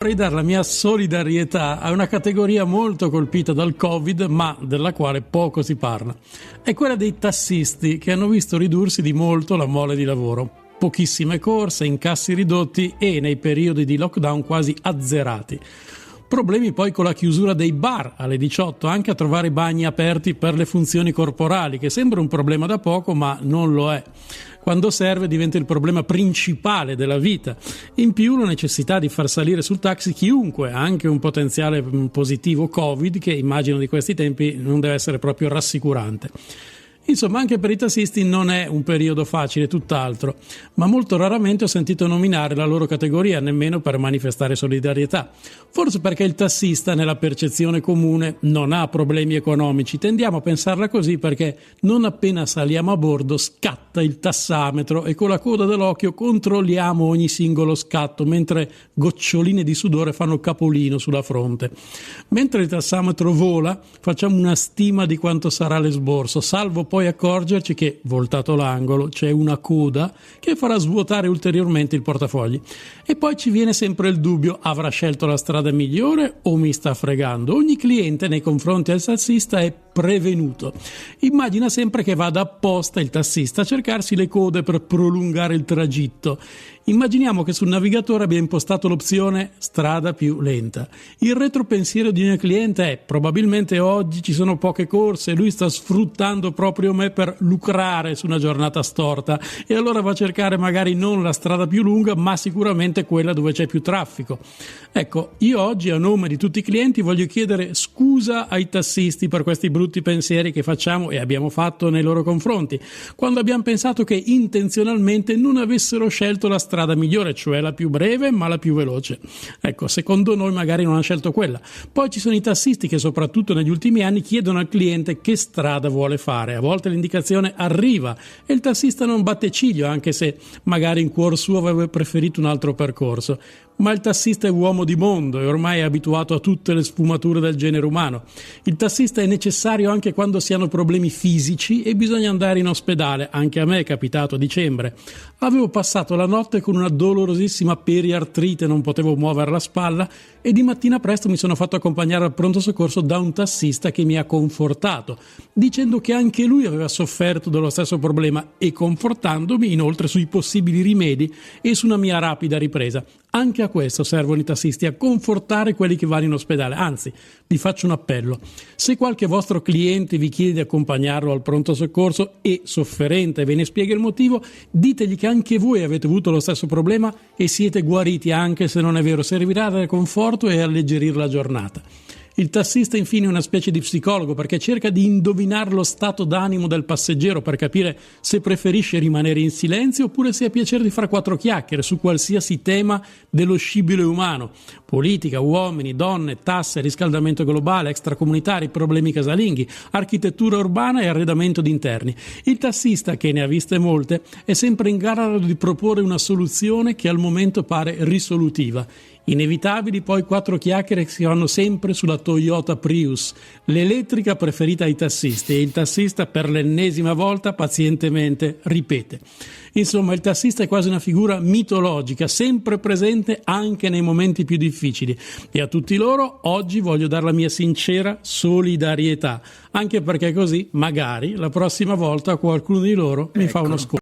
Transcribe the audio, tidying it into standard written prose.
Vorrei dare la mia solidarietà a una categoria molto colpita dal Covid, ma della quale poco si parla. È quella dei tassisti, che hanno visto ridursi di molto la mole di lavoro. Pochissime corse, incassi ridotti e nei periodi di lockdown quasi azzerati. Problemi poi con la chiusura dei bar alle 18, anche a trovare bagni aperti per le funzioni corporali, che sembra un problema da poco, ma non lo è. Quando serve diventa il problema principale della vita. In più la necessità di far salire sul taxi chiunque, anche un potenziale positivo Covid, che immagino di questi tempi non deve essere proprio rassicurante. Insomma, anche per i tassisti non è un periodo facile, tutt'altro, ma molto raramente ho sentito nominare la loro categoria, nemmeno per manifestare solidarietà. Forse perché il tassista, nella percezione comune, non ha problemi economici. Tendiamo a pensarla così perché non appena saliamo a bordo scatta il tassametro e con la coda dell'occhio controlliamo ogni singolo scatto, mentre goccioline di sudore fanno capolino sulla fronte. Mentre il tassametro vola, facciamo una stima di quanto sarà l'esborso, salvo poi accorgerci che, voltato l'angolo, c'è una coda che farà svuotare ulteriormente il portafogli. E poi ci viene sempre il dubbio: avrà scelto la strada migliore o mi sta fregando? Ogni cliente nei confronti del tassista è prevenuto. Immagina sempre che vada apposta il tassista a cercarsi le code per prolungare il tragitto. Immaginiamo che sul navigatore abbia impostato l'opzione strada più lenta. Il retropensiero di ogni cliente è: probabilmente oggi ci sono poche corse e lui sta sfruttando proprio me per lucrare su una giornata storta, e allora va a cercare magari non la strada più lunga, ma sicuramente quella dove c'è più traffico. Ecco, io oggi a nome di tutti i clienti voglio chiedere scusa ai tassisti per questi brutti pensieri che facciamo e abbiamo fatto nei loro confronti, quando abbiamo pensato che intenzionalmente non avessero scelto la strada migliore, cioè la più breve ma la più veloce. Ecco, secondo noi magari non ha scelto quella. Poi ci sono i tassisti che soprattutto negli ultimi anni chiedono al cliente che strada vuole fare. A volte l'indicazione arriva e il tassista non batte ciglio, anche se magari in cuor suo avrebbe preferito un altro percorso. Ma il tassista è uomo di mondo e ormai è abituato a tutte le sfumature del genere umano. Il tassista è necessario anche quando si hanno problemi fisici e bisogna andare in ospedale. Anche a me è capitato a dicembre. Avevo passato la notte con una dolorosissima periartrite, non potevo muovere la spalla e di mattina presto mi sono fatto accompagnare al pronto soccorso da un tassista che mi ha confortato, dicendo che anche lui aveva sofferto dello stesso problema e confortandomi inoltre sui possibili rimedi e su una mia rapida ripresa. Anche a questo servono i tassisti, a confortare quelli che vanno in ospedale. Anzi, vi faccio un appello: se qualche vostro cliente vi chiede di accompagnarlo al pronto soccorso e sofferente e ve ne spiega il motivo, ditegli che anche voi avete avuto lo stesso problema e siete guariti, anche se non è vero. Servirà a dare conforto e alleggerire la giornata. Il tassista infine è una specie di psicologo, perché cerca di indovinare lo stato d'animo del passeggero per capire se preferisce rimanere in silenzio oppure se ha piacere di fare quattro chiacchiere su qualsiasi tema dello scibile umano: politica, uomini, donne, tasse, riscaldamento globale, extracomunitari, problemi casalinghi, architettura urbana e arredamento di interni. Il tassista, che ne ha viste molte, è sempre in grado di proporre una soluzione che al momento pare risolutiva. Inevitabili poi quattro chiacchiere che si fanno sempre sulla Toyota Prius, l'elettrica preferita ai tassisti, e il tassista per l'ennesima volta pazientemente ripete. Insomma, il tassista è quasi una figura mitologica, sempre presente anche nei momenti più difficili, e a tutti loro oggi voglio dare la mia sincera solidarietà, anche perché così magari la prossima volta qualcuno di loro mi fa uno sconto.